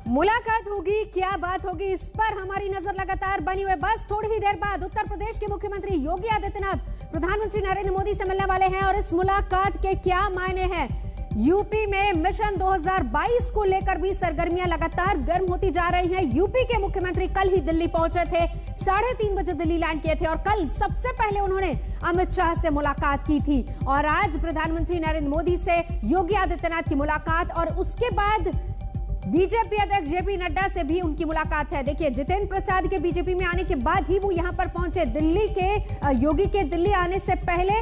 मुलाकात होगी, क्या बात होगी, इस पर हमारी नजर लगातार बनी हुई। बस थोड़ी ही देर बाद उत्तर प्रदेश के मुख्यमंत्री योगी आदित्यनाथ प्रधानमंत्री नरेंद्र मोदी से मिलने वाले हैं और इस मुलाकात के क्या मायने हैं। यूपी में मिशन 2022 को लेकर भी सरगर्मियां लगातार गर्म होती जा रही हैं। यूपी के मुख्यमंत्री कल ही दिल्ली पहुंचे थे, 3:30 बजे दिल्ली लैंड किए थे और कल सबसे पहले उन्होंने अमित शाह से मुलाकात की थी और आज प्रधानमंत्री नरेंद्र मोदी से योगी आदित्यनाथ की मुलाकात और उसके बाद बीजेपी अध्यक्ष जेपी नड्डा से भी उनकी मुलाकात है। देखिए, जितेंद्र प्रसाद के बीजेपी में आने के बाद ही वो यहां पर पहुंचे। दिल्ली के योगी के दिल्ली आने से पहले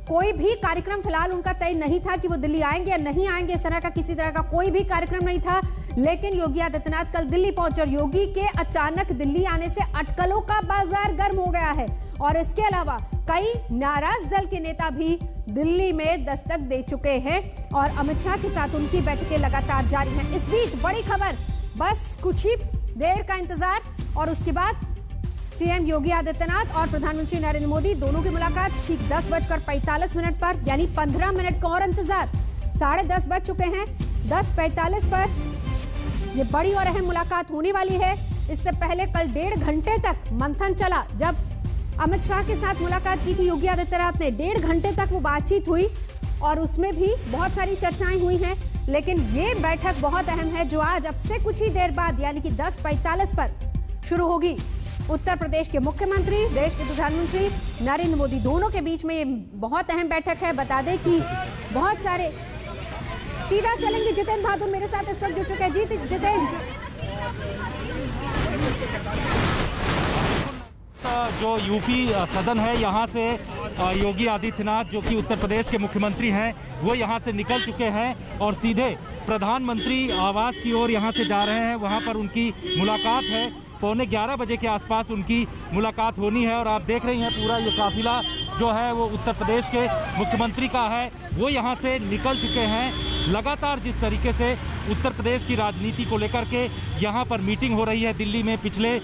कोई भी कार्यक्रम फिलहाल उनका तय नहीं था कि वो दिल्ली आएंगे या नहीं आएंगे। इस तरह का किसी तरह का कोई भी कार्यक्रम नहीं था, लेकिन योगी आदित्यनाथ कल दिल्ली पहुंचे और योगी के अचानक दिल्ली आने से अटकलों का बाजार गर्म हो गया है और इसके अलावा कई नाराज दल के नेता भी दिल्ली में दस्तक दे चुके हैं और अमित शाह के साथ उनकी बैठकें लगातार जारी हैं। इस बीच बड़ी खबर, बस कुछ ही देर का इंतजार और उसके बाद सीएम योगी आदित्यनाथ और प्रधानमंत्री नरेंद्र मोदी दोनों की मुलाकात ठीक 10:45 पर, यानी 15 मिनट का और इंतजार। 10:30 बज चुके हैं, 10:45 पर यह बड़ी और अहम मुलाकात होने वाली है। इससे पहले कल 1.5 घंटे तक मंथन चला। जब अमित शाह के साथ मुलाकात की थी योगी आदित्यनाथ ने, 1.5 घंटे तक वो बातचीत हुई और उसमें भी बहुत सारी चर्चाएं हुई हैं, लेकिन ये बैठक बहुत अहम है जो आज अब से कुछ ही देर बाद यानी कि 10:45 पर शुरू होगी। उत्तर प्रदेश के मुख्यमंत्री, देश के प्रधानमंत्री नरेंद्र मोदी दोनों के बीच में ये बहुत अहम बैठक है। बता दें कि बहुत सारे सीधा चलेंगे। जितेंद्र बहादुर मेरे साथ इस वक्त जुड़ चुके हैं। जी जितेंद्र, जो यूपी सदन है यहाँ से योगी आदित्यनाथ जो कि उत्तर प्रदेश के मुख्यमंत्री हैं वो यहाँ से निकल चुके हैं और सीधे प्रधानमंत्री आवास की ओर यहाँ से जा रहे हैं। वहाँ पर उनकी मुलाकात है, 11:15 बजे के आसपास उनकी मुलाकात होनी है और आप देख रही हैं पूरा ये काफिला जो है वो उत्तर प्रदेश के मुख्यमंत्री का है, वो यहाँ से निकल चुके हैं। लगातार जिस तरीके से उत्तर प्रदेश की राजनीति को लेकर के यहाँ पर मीटिंग हो रही है दिल्ली में, पिछले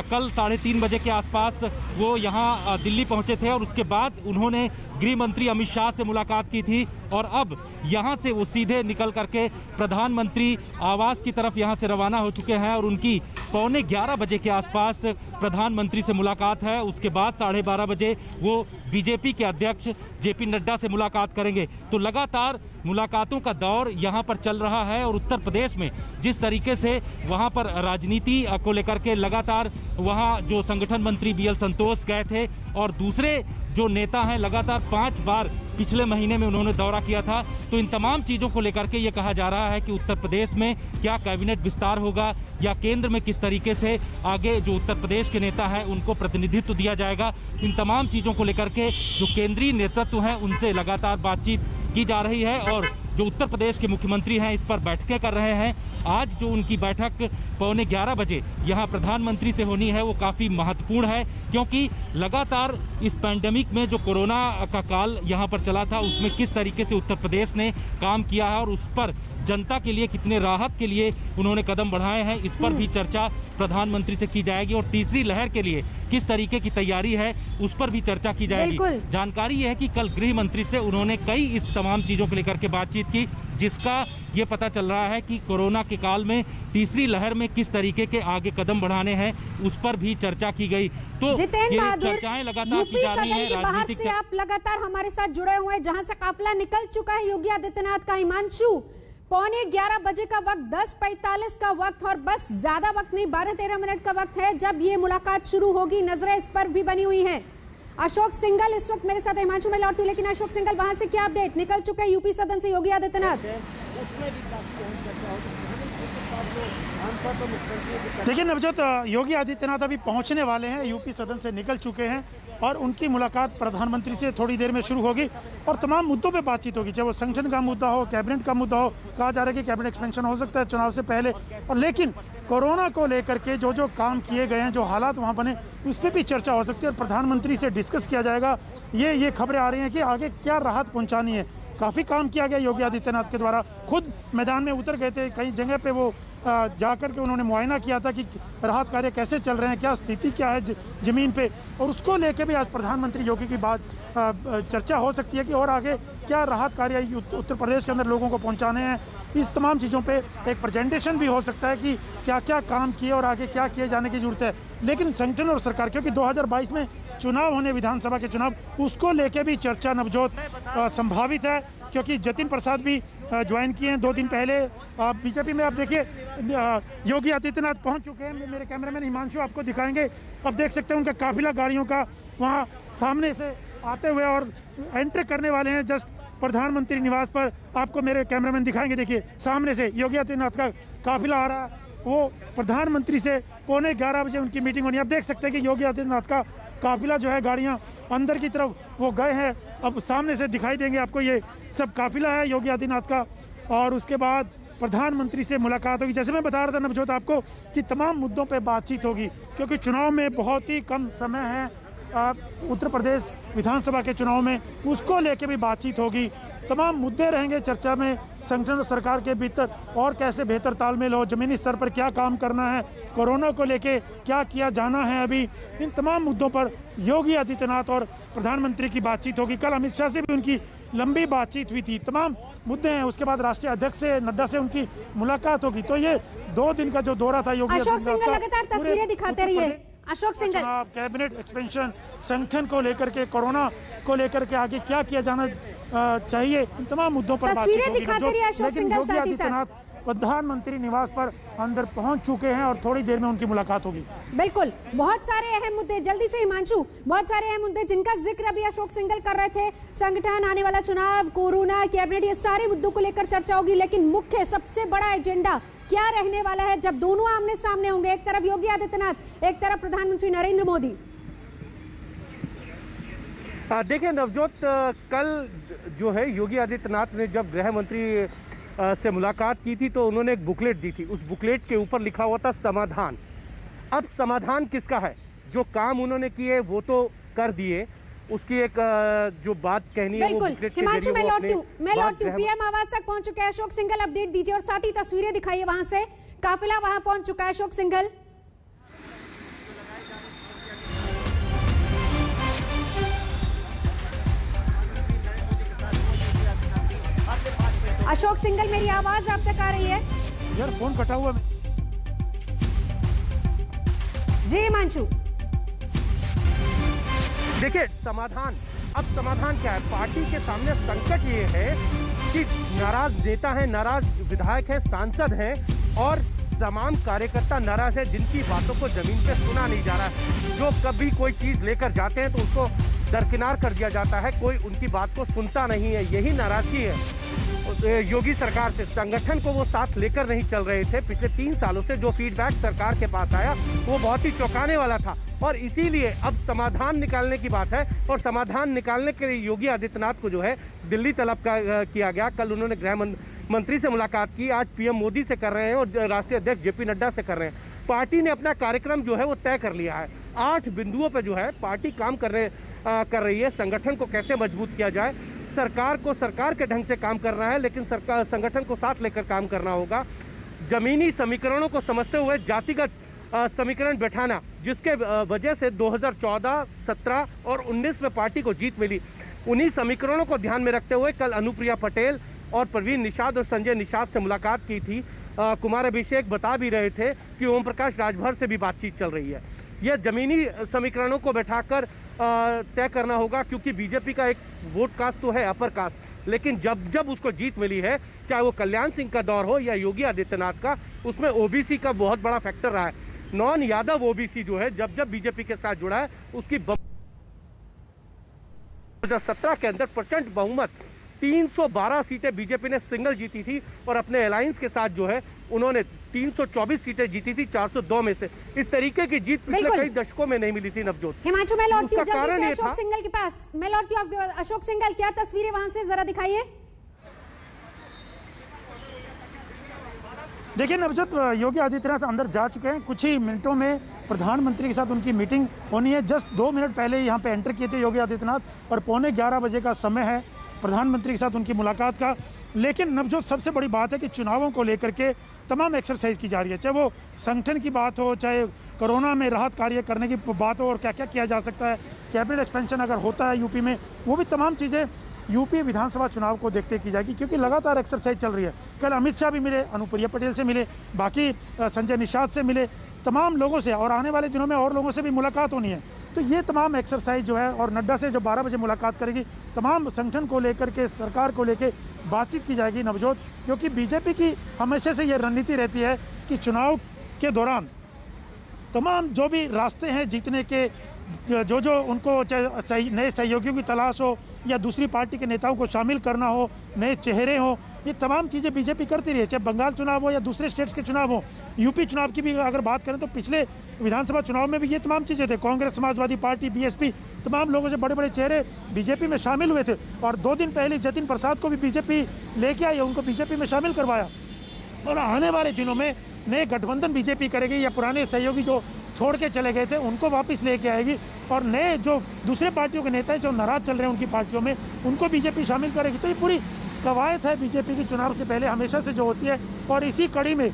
कल 3:30 बजे के आसपास वो यहाँ दिल्ली पहुँचे थे और उसके बाद उन्होंने गृह मंत्री अमित शाह से मुलाकात की थी और अब यहाँ से वो सीधे निकल करके प्रधानमंत्री आवास की तरफ यहाँ से रवाना हो चुके हैं और उनकी 11:15 बजे के आसपास प्रधानमंत्री से मुलाकात है। उसके बाद 12:30 बजे वो बीजेपी के अध्यक्ष जेपी नड्डा से मुलाकात करेंगे। तो लगातार मुलाकातों का दौर यहाँ पर चल रहा है और उत्तर प्रदेश में जिस तरीके से वहाँ पर राजनीति को लेकर के लगातार वहाँ जो संगठन मंत्री बीएल संतोष गए थे और दूसरे जो नेता हैं लगातार 5 बार पिछले महीने में उन्होंने दौरा किया था। तो इन तमाम चीज़ों को लेकर के ये कहा जा रहा है कि उत्तर प्रदेश में क्या कैबिनेट विस्तार होगा या केंद्र में किस तरीके से आगे जो उत्तर प्रदेश के नेता हैं उनको प्रतिनिधित्व दिया जाएगा। इन तमाम चीज़ों को लेकर के जो केंद्रीय नेतृत्व हैं उनसे लगातार बातचीत की जा रही है और जो उत्तर प्रदेश के मुख्यमंत्री हैं इस पर बैठकें कर रहे हैं। आज जो उनकी बैठक 11:15 बजे यहाँ प्रधानमंत्री से होनी है वो काफ़ी महत्वपूर्ण है, क्योंकि लगातार इस पैंडेमिक में जो कोरोना का काल यहाँ पर चला था उसमें किस तरीके से उत्तर प्रदेश ने काम किया है और उस पर जनता के लिए कितने राहत के लिए उन्होंने कदम बढ़ाए हैं, इस पर भी चर्चा प्रधानमंत्री से की जाएगी और तीसरी लहर के लिए किस तरीके की तैयारी है उस पर भी चर्चा की जाएगी। जानकारी यह है कि कल गृह मंत्री से उन्होंने कई इस तमाम चीज़ों को लेकर के बातचीत की, जिसका ये पता चल रहा है कि कोरोना के काल में तीसरी लहर में किस तरीके के आगे कदम बढ़ाने हैं उस पर भी चर्चा की गई। तो चर्चाएं लगातार की जा रही हैं। राजनीतिक से आप लगातार हमारे साथ जुड़े हुए हैं, जहां से काफिला निकल चुका है योगी आदित्यनाथ का। हिमांशु, 11:15 बजे का वक्त, 10:45 का वक्त और बस ज्यादा वक्त नहीं, 12-13 मिनट का वक्त है जब ये मुलाकात शुरू होगी। नजरें इस पर भी बनी हुई हैं। अशोक सिंघल इस वक्त मेरे साथ, हिमांशु मैं लौटती हूं, लेकिन अशोक सिंघल वहां से क्या अपडेट? निकल चुके यूपी सदन से योगी आदित्यनाथ। देखिए नवजोत, योगी आदित्यनाथ अभी पहुंचने वाले हैं, यूपी सदन से निकल चुके हैं और उनकी मुलाकात प्रधानमंत्री से थोड़ी देर में शुरू होगी और तमाम मुद्दों पे बातचीत होगी, चाहे वो संगठन का मुद्दा हो, कैबिनेट का मुद्दा हो। कहा जा रहा है कि कैबिनेट एक्सपेंशन हो सकता है चुनाव से पहले, और लेकिन कोरोना को लेकर के जो जो काम किए गए हैं, जो हालात वहाँ बने, उस पर भी चर्चा हो सकती है और प्रधानमंत्री से डिस्कस किया जाएगा। ये खबरें आ रही हैं कि आगे क्या राहत पहुँचानी है। काफ़ी काम किया गया योगी आदित्यनाथ के द्वारा, खुद मैदान में उतर गए थे, कई जगह पे वो जाकर के उन्होंने मुआयना किया था कि राहत कार्य कैसे चल रहे हैं, क्या स्थिति क्या है ज़मीन पे, और उसको लेके भी आज प्रधानमंत्री योगी की बात चर्चा हो सकती है कि और आगे क्या राहत कार्य उत्तर प्रदेश के अंदर लोगों को पहुंचाने हैं। इस तमाम चीज़ों पे एक प्रेजेंटेशन भी हो सकता है कि क्या क्या काम किए और आगे क्या किए जाने की ज़रूरत है। लेकिन संगठन और सरकार, क्योंकि 2022 में चुनाव होने, विधानसभा के चुनाव, उसको लेके भी चर्चा नवजोत संभावित है, क्योंकि जतिन प्रसाद भी ज्वाइन किए हैं 2 दिन पहले बीजेपी में। आप देखिए योगी आदित्यनाथ पहुंच चुके हैं, मेरे कैमरामैन हिमांशु आपको दिखाएंगे। अब देख सकते हैं उनका काफिला गाड़ियों का वहां सामने से आते हुए और एंटर करने वाले हैं जस्ट प्रधानमंत्री निवास पर। आपको मेरे कैमरामैन दिखाएंगे, देखिए सामने से योगी आदित्यनाथ का काफिला आ रहा है। वो प्रधानमंत्री से 11:15 बजे उनकी मीटिंग होनी है। आप देख सकते हैं कि योगी आदित्यनाथ का काफिला जो है, गाड़ियां अंदर की तरफ वो गए हैं, अब सामने से दिखाई देंगे आपको। ये सब काफिला है योगी आदित्यनाथ का, और उसके बाद प्रधानमंत्री से मुलाकात होगी। जैसे मैं बता रहा था नवजोत आपको कि तमाम मुद्दों पे बातचीत होगी, क्योंकि चुनाव में बहुत ही कम समय है, उत्तर प्रदेश विधानसभा के चुनाव में, उसको लेके भी बातचीत होगी। तमाम मुद्दे रहेंगे चर्चा में, संगठन और सरकार के भीतर और कैसे बेहतर तालमेल हो, जमीनी स्तर पर क्या काम करना है, कोरोना को लेके क्या किया जाना है अभी, इन तमाम मुद्दों पर योगी आदित्यनाथ और प्रधानमंत्री की बातचीत होगी। कल अमित शाह से भी उनकी लंबी बातचीत हुई थी, तमाम मुद्दे हैं। उसके बाद राष्ट्रीय अध्यक्ष से, नड्डा से उनकी मुलाकात होगी। तो ये 2 दिन का जो दौरा था योगी अशोक सिंघल लगातार तस्वीरें दिखाते रहिए। अशोक सिंघल, कैबिनेट एक्सपेंशन, संगठन को लेकर के, कोरोना को लेकर के आगे क्या किया जाना चाहिए, इन तमाम मुद्दों पर तस्वीरें दिखाते रहिए अशोक सिंघल। साथ ही साथ प्रधानमंत्री निवास पर अंदर पहुंच चुके हैं और थोड़ी देर में उनकी मुलाकात होगी। बिल्कुल, बहुत सारे अहम मुद्दे, जल्दी से हिमांशु, बहुत सारे अहम मुद्दे जिनका जिक्र अभी अशोक सिंघल कर रहे थे, संगठन, आने वाला चुनाव, कोरोना, कैबिनेट, ये सारे मुद्दों को लेकर चर्चा होगी। लेकिन मुख्य सबसे बड़ा एजेंडा क्या रहने वाला है जब दोनों आमने सामने होंगे, एक तरफ योगी आदित्यनाथ, एक तरफ प्रधानमंत्री नरेंद्र मोदी? देखिए नवजोत, कल जो है योगी आदित्यनाथ ने जब गृह मंत्री से मुलाकात की थी तो उन्होंने एक बुकलेट दी थी। उस बुकलेट के ऊपर लिखा हुआ था समाधान। अब समाधान किसका है? जो काम उन्होंने किए वो तो कर दिए, उसकी एक जो बात कहनी है वो बुकलेट के हिमांशु, मैं लौटती हूँ। पीएम आवास तक पहुंच चुके हैं अशोक सिंघल, अपडेट दीजिए और साथ ही तस्वीरें दिखाइए वहां से। काफिला वहां पहुंच चुका है अशोक सिंघल। अशोक सिंघल, मेरी आवाज आप तक आ रही है? यार फोन कटा हुआ है। जी हिमांशु, देखिए समाधान, अब समाधान क्या है? पार्टी के सामने संकट ये है कि नाराज नेता है, नाराज विधायक है, सांसद हैं और तमाम कार्यकर्ता नाराज है, जिनकी बातों को जमीन पे सुना नहीं जा रहा है। जो कभी कोई चीज लेकर जाते हैं तो उसको दरकिनार कर दिया जाता है, कोई उनकी बात को सुनता नहीं है। यही नाराजगी है योगी सरकार से। संगठन को वो साथ लेकर नहीं चल रहे थे। पिछले 3 सालों से जो फीडबैक सरकार के पास आया वो बहुत ही चौंकाने वाला था, और इसीलिए अब समाधान निकालने की बात है। और समाधान निकालने के लिए योगी आदित्यनाथ को जो है दिल्ली तलब किया गया। कल उन्होंने गृह मंत्री से मुलाकात की, आज पीएम मोदी से कर रहे हैं और राष्ट्रीय अध्यक्ष जेपी नड्डा से कर रहे हैं। पार्टी ने अपना कार्यक्रम जो है वो तय कर लिया है। 8 बिंदुओं पर जो है पार्टी काम कर रही है। संगठन को कैसे मजबूत किया जाए, सरकार को सरकार के ढंग से काम करना है, लेकिन सरकार संगठन को साथ लेकर काम करना होगा। जमीनी समीकरणों को समझते हुए जातिगत समीकरण बैठाना, जिसके वजह से 2014, 17 और 19 में पार्टी को जीत मिली। उन्हीं समीकरणों को ध्यान में रखते हुए कल अनुप्रिया पटेल और प्रवीण निषाद और संजय निषाद से मुलाकात की थी। कुमार अभिषेक बता भी रहे थे कि ओम प्रकाश राजभर से भी बातचीत चल रही है। यह जमीनी समीकरणों को बैठाकर तय करना होगा, क्योंकि बीजेपी का एक वोट कास्ट तो है अपर कास्ट, लेकिन जब उसको जीत मिली है, चाहे वो कल्याण सिंह का दौर हो या योगी आदित्यनाथ का, उसमें ओबीसी का बहुत बड़ा फैक्टर रहा है। नॉन यादव ओबीसी जो है जब बीजेपी के साथ जुड़ा है, उसकी 2017 के अंदर प्रचंड बहुमत 312 सीटें बीजेपी ने सिंगल जीती थी, और अपने अलायंस के साथ जो है उन्होंने 324 सीटें जीती थी 402 में से। इस तरीके की जीत पिछले कई दशकों में नहीं मिली थी नवजोत। हिमांशु, मैं लौटती हूं जल्दी से अशोक सिंघल के पास। मैं लौटती हूं अशोक सिंघल, क्या तस्वीरें वहां से जरा दिखाइए। देखिए नवजोत, योगी आदित्यनाथ अंदर जा चुके हैं। कुछ ही मिनटों में प्रधानमंत्री के साथ उनकी मीटिंग होनी है। जस्ट 2 मिनट पहले यहाँ पे एंटर किए थे योगी आदित्यनाथ, और 11:15 बजे का समय है। प्रधानमंत्री के साथ उनकी मुलाकात का। लेकिन नवजोत सबसे बड़ी बात है कि चुनावों को लेकर के तमाम एक्सरसाइज की जा रही है, चाहे वो संगठन की बात हो, चाहे कोरोना में राहत कार्य करने की बात हो और क्या क्या किया जा सकता है, कैबिनेट एक्सपेंशन अगर होता है यूपी में, वो भी तमाम चीज़ें यूपी विधानसभा चुनाव को देखते की जाएगी, क्योंकि लगातार एक्सरसाइज चल रही है। कल अमित शाह भी मिले, अनुप्रिया पटेल से मिले, बाकी संजय निषाद से मिले, तमाम लोगों से, और आने वाले दिनों में और लोगों से भी मुलाकात होनी है। तो ये तमाम एक्सरसाइज जो है, और नड्डा से जो 12 बजे मुलाकात करेगी, तमाम संगठन को लेकर के, सरकार को लेकर बातचीत की जाएगी नवजोत, क्योंकि बीजेपी की हमेशा से ये रणनीति रहती है कि चुनाव के दौरान तमाम जो भी रास्ते हैं जीतने के, जो उनको चाहे नए सहयोगियों की तलाश हो या दूसरी पार्टी के नेताओं को शामिल करना हो, नए चेहरे हो, ये तमाम चीज़ें बीजेपी करती रही है, चाहे बंगाल चुनाव हो या दूसरे स्टेट्स के चुनाव हो। यूपी चुनाव की भी अगर बात करें तो पिछले विधानसभा चुनाव में भी ये तमाम चीज़ें थे। कांग्रेस, समाजवादी पार्टी, बीएसपी, तमाम लोगों से बड़े बड़े चेहरे बीजेपी में शामिल हुए थे। और 2 दिन पहले जतिन प्रसाद को भी बीजेपी लेके आई, उनको बीजेपी में शामिल करवाया। और आने वाले दिनों में नए गठबंधन बीजेपी करेगी या पुराने सहयोगी जो छोड़ के चले गए थे उनको वापस लेके आएगी, और नए जो दूसरे पार्टियों के नेता जो नाराज चल रहे हैं उनकी पार्टियों में, उनको बीजेपी शामिल करेगी। तो ये पूरी कवायद है बीजेपी की चुनाव से पहले हमेशा से जो होती है। और इसी कड़ी में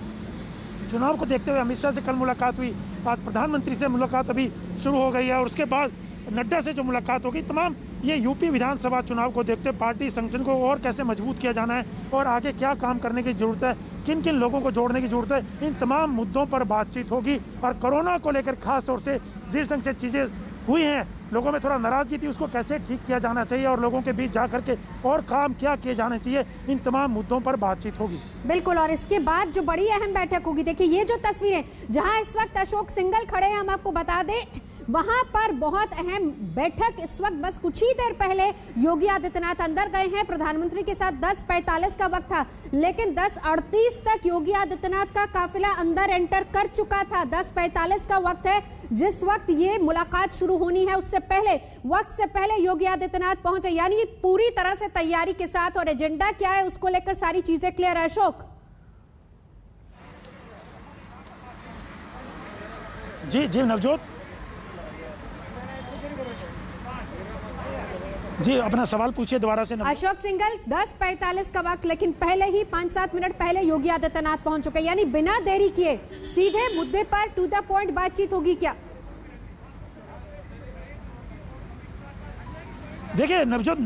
चुनाव को देखते हुए अमित शाह से कल मुलाकात हुई, आज प्रधानमंत्री से मुलाकात अभी शुरू हो गई है, और उसके बाद नड्डा से जो मुलाकात होगी। तमाम ये यूपी विधानसभा चुनाव को देखते हुए पार्टी संगठन को और कैसे मजबूत किया जाना है और आगे क्या काम करने की जरूरत है, किन किन लोगों को जोड़ने की जरूरत है, इन तमाम मुद्दों पर बातचीत होगी। और कोरोना को लेकर खास तौर से जिस ढंग से चीज़ें हुई हैं, लोगों में थोड़ा नाराजगी थी, उसको कैसे ठीक किया जाना चाहिए और लोगों के बीच जा करके और काम क्या किए जाने चाहिए, इन तमाम मुद्दों पर बातचीत होगी। बिल्कुल, और इसके बाद जो बड़ी अहम बैठक होगी, देखिए ये जो तस्वीरें जहां इस वक्त अशोक सिंघल खड़े हैं, हम आपको बता दें वहां पर बहुत अहम बैठक इस वक्त, बस कुछ ही देर पहले योगी आदित्यनाथ अंदर गए हैं प्रधानमंत्री के साथ। 10:45 का वक्त था, लेकिन 10:38 तक योगी आदित्यनाथ का काफिला अंदर एंटर कर चुका था। 10:45 का वक्त है जिस वक्त ये मुलाकात शुरू होनी है, उससे पहले, वक्त से पहले योगी आदित्यनाथ पहुंचे, यानी पूरी तरह से तैयारी के साथ। और एजेंडा क्या है उसको लेकर सारी चीजें क्लियर है। अशोक जी नवजोत जी, अपना सवाल पूछिए दोबारा से। अशोक सिंघल, 10:45 का वक्त, लेकिन पहले ही 5-7 मिनट पहले योगी आदित्यनाथ पहुंच चुके, यानी बिना देरी किए सीधे मुद्दे पर टू द पॉइंट बातचीत होगी क्या? देखिए नवजोत,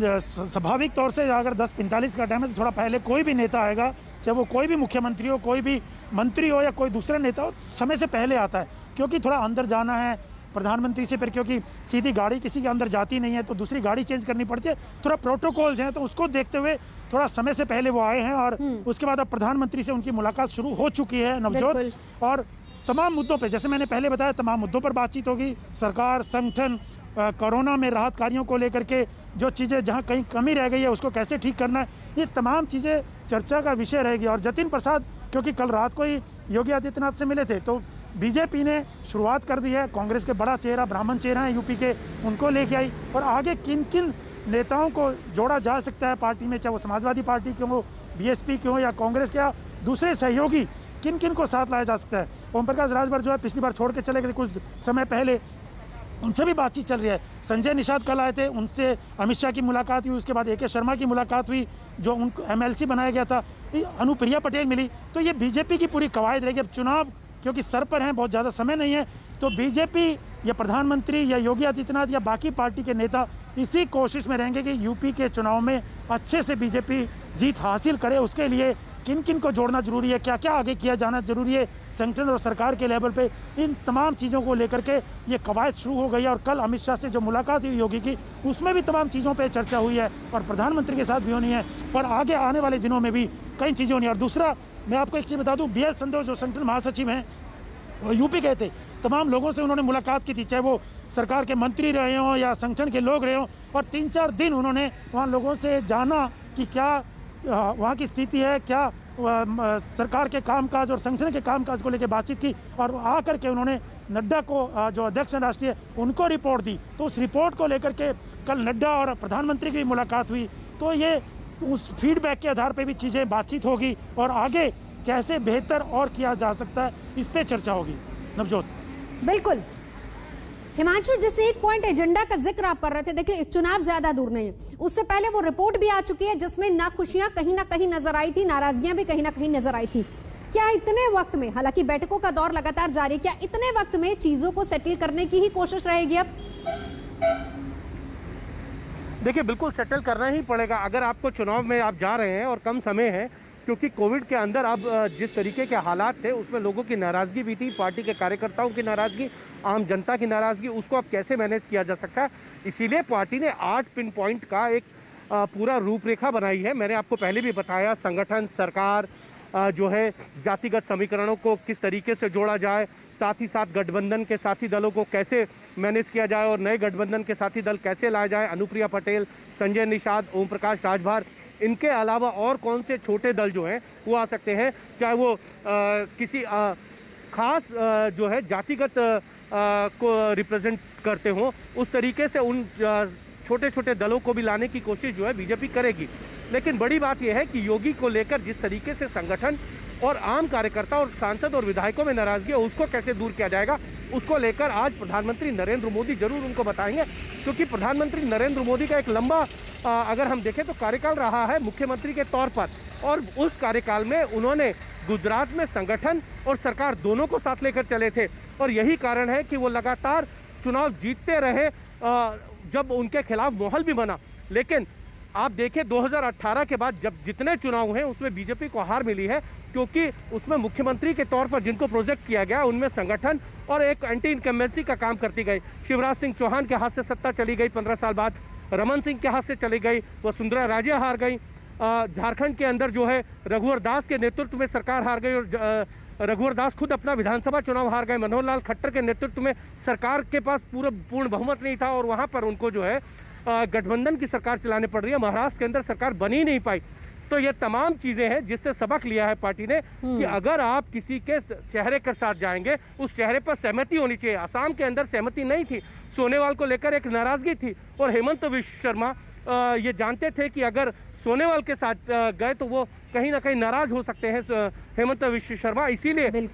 स्वाभाविक तौर से अगर 10:45 का टाइम है तो थोड़ा पहले कोई भी नेता आएगा, चाहे वो कोई भी मुख्यमंत्री हो, कोई भी मंत्री हो या कोई दूसरा नेता हो, समय से पहले आता है, क्योंकि थोड़ा अंदर जाना है प्रधानमंत्री से, फिर क्योंकि सीधी गाड़ी किसी के अंदर जाती नहीं है तो दूसरी गाड़ी चेंज करनी पड़ती है, थोड़ा प्रोटोकॉल्स हैं, तो उसको देखते हुए थोड़ा समय से पहले वो आए हैं। और उसके बाद अब प्रधानमंत्री से उनकी मुलाकात शुरू हो चुकी है नवजोत, और तमाम मुद्दों पे, जैसे मैंने पहले बताया, तमाम मुद्दों पर बातचीत होगी। सरकार, संगठन, कोरोना में राहत कार्यों को लेकर के जो चीज़ें जहाँ कहीं कमी रह गई है उसको कैसे ठीक करना है, ये तमाम चीज़ें चर्चा का विषय रहेगी। और जतिन प्रसाद, क्योंकि कल रात को ही योगी आदित्यनाथ से मिले थे, तो बीजेपी ने शुरुआत कर दी है, कांग्रेस के बड़ा चेहरा, ब्राह्मण चेहरा है यूपी के, उनको लेके आई। और आगे किन किन नेताओं को जोड़ा जा सकता है पार्टी में, चाहे वो समाजवादी पार्टी के हो, बीएसपी के हो या कांग्रेस के, या दूसरे सहयोगी, किन किन को साथ लाया जा सकता है। ओम प्रकाश राजभर जो है पिछली बार छोड़ के चले गए कुछ समय पहले, उनसे भी बातचीत चल रही है। संजय निषाद कल आए थे, उनसे अमित शाह की मुलाकात हुई, उसके बाद AK शर्मा की मुलाकात हुई, जो उनको MLC बनाया गया था, अनुप्रिया पटेल मिली। तो ये बीजेपी की पूरी कवायद रहेगी। अब चुनाव क्योंकि सर पर हैं, बहुत ज़्यादा समय नहीं है, तो बीजेपी या प्रधानमंत्री या योगी आदित्यनाथ या बाकी पार्टी के नेता इसी कोशिश में रहेंगे कि यूपी के चुनाव में अच्छे से बीजेपी जीत हासिल करे। उसके लिए किन किन को जोड़ना जरूरी है, क्या क्या आगे किया जाना जरूरी है संगठन और सरकार के लेवल पे, इन तमाम चीज़ों को लेकर के ये कवायद शुरू हो गई है। और कल अमित शाह से जो मुलाकात हुई योगी की, उसमें भी तमाम चीज़ों पे चर्चा हुई है, और प्रधानमंत्री के साथ भी होनी है, और आगे आने वाले दिनों में भी कई चीज़ें होनी है। और दूसरा, मैं आपको एक चीज़ बता दूँ, BL संतोष जो संगठन महासचिव हैं, वो यूपी गए थे, तमाम लोगों से उन्होंने मुलाकात की थी, चाहे वो सरकार के मंत्री रहे हों या संगठन के लोग रहे हों, और 3-4 दिन उन्होंने वहाँ लोगों से जाना कि क्या वहाँ की स्थिति है, क्या सरकार के कामकाज और संगठन के कामकाज को लेकर बातचीत की। और आकर के उन्होंने नड्डा को, जो अध्यक्ष हैं राष्ट्रीय, उनको रिपोर्ट दी। तो उस रिपोर्ट को लेकर के कल नड्डा और प्रधानमंत्री की मुलाकात हुई। तो ये उस फीडबैक के आधार पर भी चीज़ें बातचीत होगी, और आगे कैसे बेहतर और किया जा सकता है, इस पे चर्चा होगी। नवजोत, बिल्कुल हिमांशु, जिस एक पॉइंट एजेंडा का जिक्र आप कर रहे थे, देखिए चुनाव ज्यादा दूर नहीं है, उससे पहले वो रिपोर्ट भी आ चुकी है जिसमें नाखुशियां कहीं ना कहीं नजर आई थी, नाराजगियां भी कहीं ना कहीं नजर आई थी। क्या इतने वक्त में, हालांकि बैठकों का दौर लगातार जारी, क्या इतने वक्त में चीजों को सेटल करने की ही कोशिश रहेगी अब? देखिए, बिल्कुल सेटल करना ही पड़ेगा अगर आपको चुनाव में आप जा रहे हैं और कम समय है, क्योंकि कोविड के अंदर अब जिस तरीके के हालात थे उसमें लोगों की नाराज़गी भी थी, पार्टी के कार्यकर्ताओं की नाराज़गी, आम जनता की नाराज़गी, उसको अब कैसे मैनेज किया जा सकता है। इसीलिए पार्टी ने 8 पिन पॉइंट का एक पूरा रूपरेखा बनाई है। मैंने आपको पहले भी बताया, संगठन, सरकार, जो है जातिगत समीकरणों को किस तरीके से जोड़ा जाए, साथ ही साथ गठबंधन के साथी दलों को कैसे मैनेज किया जाए और नए गठबंधन के साथी दल कैसे लाए जाए, अनुप्रिया पटेल, संजय निषाद, ओम प्रकाश राजभर, इनके अलावा और कौन से छोटे दल जो हैं वो आ सकते हैं, चाहे वो किसी खास जो है जातिगत को रिप्रेजेंट करते हों, उस तरीके से उन छोटे छोटे दलों को भी लाने की कोशिश जो है बीजेपी करेगी। लेकिन बड़ी बात यह है कि योगी को लेकर जिस तरीके से संगठन और आम कार्यकर्ता और सांसद और विधायकों में नाराजगी है, उसको कैसे दूर किया जाएगा, उसको लेकर आज प्रधानमंत्री नरेंद्र मोदी जरूर उनको बताएंगे। क्योंकि प्रधानमंत्री नरेंद्र मोदी का एक लंबा अगर हम देखें तो कार्यकाल रहा है मुख्यमंत्री के तौर पर, और उस कार्यकाल में उन्होंने गुजरात में संगठन और सरकार दोनों को साथ लेकर चले थे, और यही कारण है कि वो लगातार चुनाव जीतते रहे जब उनके खिलाफ माहौल भी बना। लेकिन आप देखें 2018 के बाद जब जितने चुनाव हैं उसमें बीजेपी को हार मिली है, क्योंकि उसमें मुख्यमंत्री के तौर पर जिनको प्रोजेक्ट किया गया उनमें संगठन और एक एंटी इनकम्बेंसी का काम करती गई। शिवराज सिंह चौहान के हाथ से सत्ता चली गई 15 साल बाद, रमन सिंह के हाथ से चली गई, वसुंधरा राजे हार गई, झारखंड के अंदर जो है रघुवर दास के नेतृत्व में सरकार हार गई और रघुवर दास खुद अपना विधानसभा चुनाव हार गए। मनोहर लाल खट्टर के नेतृत्व में सरकार के पास पूर्ण बहुमत नहीं था और वहां पर उनको जो है गठबंधन की सरकार चलाने पड़ रही है। महाराष्ट्र के अंदर सरकार बन ही नहीं पाई। तो ये तमाम चीजें हैं जिससे सबक लिया है पार्टी ने कि अगर आप किसी के चेहरे के साथ जाएंगे, उस चेहरे पर सहमति होनी चाहिए। असम के अंदर सहमति नहीं थी, सोनेवाल को लेकर एक नाराजगी थी, और हेमंत विश्व शर्मा ये जानते थे कि अगर सोनेवाल के साथ गए तो वो कहीं ना कहीं नाराज हो सकते हैं हेमंत विश्व शर्मा, इसीलिए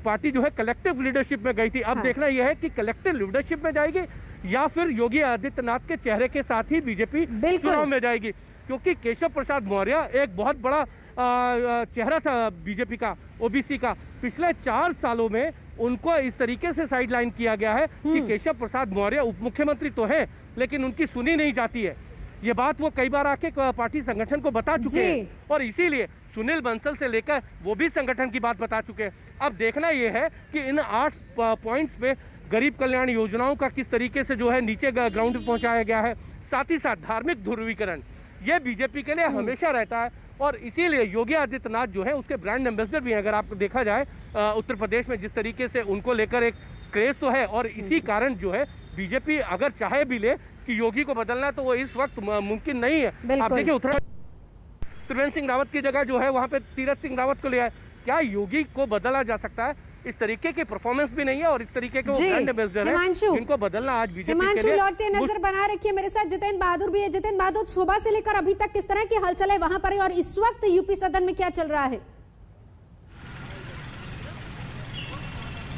पार्टी जो है कलेक्टिव लीडरशिप में गई थी। अब देखना यह है कि कलेक्टिव लीडरशिप में जाएगी या फिर योगी आदित्यनाथ के चेहरे के साथ ही बीजेपी चुनाव में जाएगी, क्योंकि केशव प्रसाद मौर्य एक बहुत बड़ा चेहरा था बीजेपी का, ओबीसी का। पिछले 4 सालों में उनको इस तरीके से साइडलाइन किया गया है कि केशव प्रसाद मौर्य उप मुख्यमंत्री तो है लेकिन उनकी सुनी नहीं जाती है। ये बात वो कई बार आके पार्टी संगठन को बता चुके हैं, और इसीलिए सुनील बंसल से लेकर वो भी संगठन की बात बता चुके हैं। अब देखना ये है कि इन 8 पॉइंट्स पे गरीब कल्याण योजनाओं का किस तरीके से जो है नीचे ग्राउंड पे पहुंचाया गया है, साथ ही साथ धार्मिक ध्रुवीकरण, ये बीजेपी के लिए हमेशा रहता है, और इसीलिए योगी आदित्यनाथ जो है उसके ब्रांड एम्बेसडर भी हैं। अगर आपको देखा जाए उत्तर प्रदेश में जिस तरीके से उनको लेकर एक क्रेज तो है, और इसी कारण जो है बीजेपी अगर चाहे भी ले कि योगी को बदलना, तो वो इस वक्त मुमकिन नहीं है। आप देखिए उत्तराखंड त्रिवेंद्र सिंह रावत की जगह जो है वहां पे तीरथ सिंह रावत को लिया है। क्या योगी को बदला जा सकता है? इस तरीके की परफॉर्मेंस भी नहीं है और इस तरीके के वो ब्रांड एम्बेसडर है, इनको बदलना आज बीजेपी के लिए। लौटते नजर बना रखिए, मेरे साथ जितेंद्र बहादुर भी है। जितेंद्र बहादुर, सुबह से लेकर अभी तक किस तरह की हलचल है वहां पर, और इस वक्त यूपी सदन में क्या चल रहा है?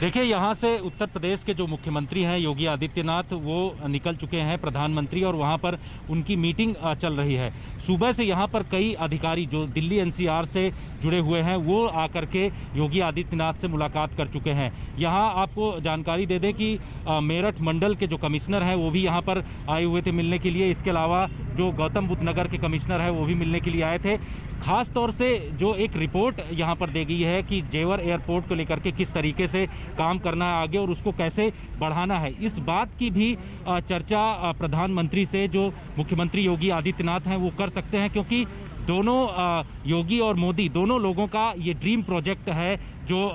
देखिए, यहाँ से उत्तर प्रदेश के जो मुख्यमंत्री हैं योगी आदित्यनाथ, वो निकल चुके हैं प्रधानमंत्री, और वहाँ पर उनकी मीटिंग चल रही है। सुबह से यहाँ पर कई अधिकारी जो दिल्ली एनसीआर से जुड़े हुए हैं वो आकर के योगी आदित्यनाथ से मुलाकात कर चुके हैं। यहाँ आपको जानकारी दे दें कि मेरठ मंडल के जो कमिश्नर हैं वो भी यहाँ पर आए हुए थे मिलने के लिए। इसके अलावा जो गौतम बुद्ध नगर के कमिश्नर हैं वो भी मिलने के लिए आए थे। खास तौर से जो एक रिपोर्ट यहाँ पर दी गई है कि जेवर एयरपोर्ट को लेकर के किस तरीके से काम करना है आगे और उसको कैसे बढ़ाना है, इस बात की भी चर्चा प्रधानमंत्री से जो मुख्यमंत्री योगी आदित्यनाथ हैं वो कर सकते हैं, क्योंकि दोनों योगी और मोदी दोनों लोगों का ये ड्रीम प्रोजेक्ट है जो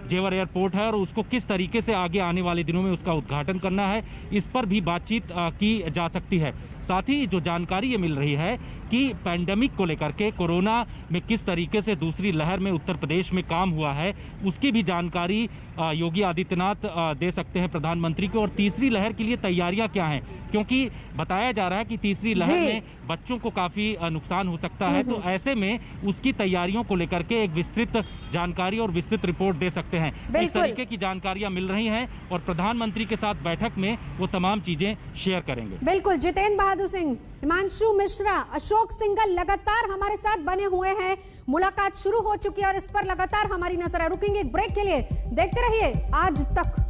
जेवर एयरपोर्ट है, और उसको किस तरीके से आगे आने वाले दिनों में उसका उद्घाटन करना है, इस पर भी बातचीत की जा सकती है। साथ ही जो जानकारी ये मिल रही है कि पैंडेमिक को लेकर के, कोरोना में किस तरीके से दूसरी लहर में उत्तर प्रदेश में काम हुआ है, उसकी भी जानकारी योगी आदित्यनाथ दे सकते हैं प्रधानमंत्री को। और तीसरी लहर के लिए तैयारियां क्या हैं, क्योंकि बताया जा रहा है कि तीसरी लहर में बच्चों को काफी नुकसान हो सकता है, तो ऐसे में उसकी तैयारियों को लेकर के एक विस्तृत जानकारी और विस्तृत रिपोर्ट दे सकते हैं। इस तरीके की जानकारियां मिल रही हैं और प्रधानमंत्री के साथ बैठक में वो तमाम चीजें शेयर करेंगे। बिल्कुल, जितेंद्र बहादुर सिंह, हिमांशु मिश्रा, अशोक सिंघल लगातार हमारे साथ बने हुए हैं। मुलाकात शुरू हो चुकी है और इस पर लगातार हमारी नजर है। रुकेंगे एक ब्रेक के लिए, देखते रहिए आज तक।